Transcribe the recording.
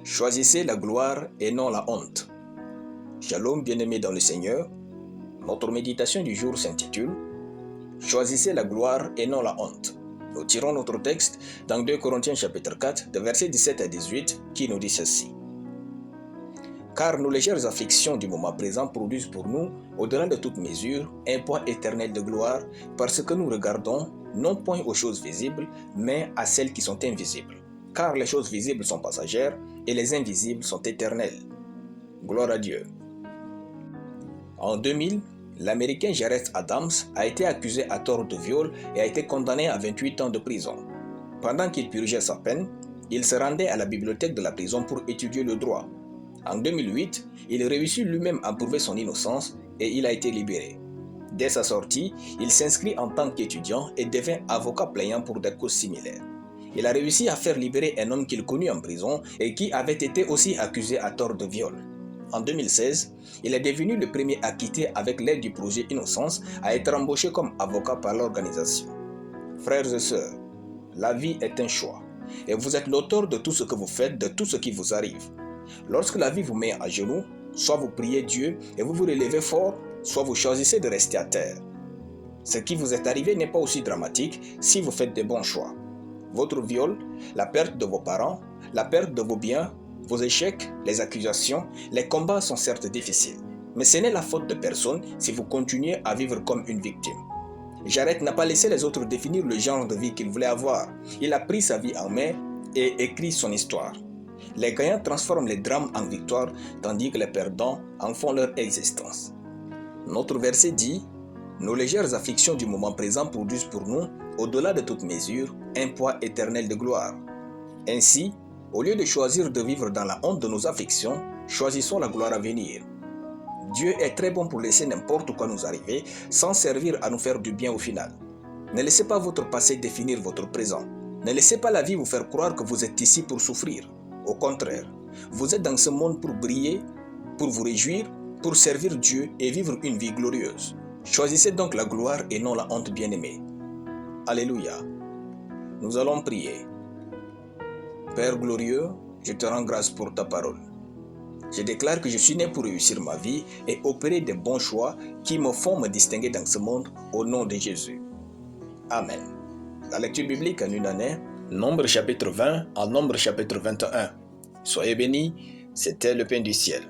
Choisissez la gloire et non la honte. Shalom bien-aimés dans le Seigneur. Notre méditation du jour s'intitule « Choisissez la gloire et non la honte ». Nous tirons notre texte dans 2 Corinthiens chapitre 4, de versets 17 à 18, qui nous dit ceci. « Car nos légères afflictions du moment présent produisent pour nous, au-delà de toute mesure, un poids éternel de gloire, parce que nous regardons non point aux choses visibles, mais à celles qui sont invisibles. Car les choses visibles sont passagères, et les invisibles sont éternelles. » Gloire à Dieu. En 2000, l'Américain Jared Adams a été accusé à tort de viol et a été condamné à 28 ans de prison. Pendant qu'il purgeait sa peine, il se rendait à la bibliothèque de la prison pour étudier le droit. En 2008, il réussit lui-même à prouver son innocence et il a été libéré. Dès sa sortie, il s'inscrit en tant qu'étudiant et devint avocat plaignant pour des causes similaires. Il a réussi à faire libérer un homme qu'il connut en prison et qui avait été aussi accusé à tort de viol. En 2016, il est devenu le premier acquitté avec l'aide du projet Innocence à être embauché comme avocat par l'organisation. Frères et sœurs, la vie est un choix et vous êtes l'auteur de tout ce que vous faites, de tout ce qui vous arrive. Lorsque la vie vous met à genoux, soit vous priez Dieu et vous vous relevez fort, soit vous choisissez de rester à terre. Ce qui vous est arrivé n'est pas aussi dramatique si vous faites des bons choix. Votre viol, la perte de vos parents, la perte de vos biens, vos échecs, les accusations, les combats sont certes difficiles, mais ce n'est la faute de personne si vous continuez à vivre comme une victime. Jared n'a pas laissé les autres définir le genre de vie qu'il voulait avoir. Il a pris sa vie en main et écrit son histoire. Les gagnants transforment les drames en victoires, tandis que les perdants en font leur existence. Notre verset dit « Nos légères afflictions du moment présent produisent pour nous, au-delà de toute mesure, un poids éternel de gloire. » Ainsi, au lieu de choisir de vivre dans la honte de nos afflictions, choisissons la gloire à venir. Dieu est très bon pour laisser n'importe quoi nous arriver sans servir à nous faire du bien au final. Ne laissez pas votre passé définir votre présent. Ne laissez pas la vie vous faire croire que vous êtes ici pour souffrir. Au contraire, vous êtes dans ce monde pour briller, pour vous réjouir, pour servir Dieu et vivre une vie glorieuse. Choisissez donc la gloire et non la honte, bien-aimés. Alléluia. Nous allons prier. Père glorieux, je te rends grâce pour ta parole. Je déclare que je suis né pour réussir ma vie et opérer des bons choix qui me font me distinguer dans ce monde au nom de Jésus. Amen. La lecture biblique en une année, Nombre chapitre 20 à Nombre chapitre 21. Soyez bénis, c'était le pain du ciel.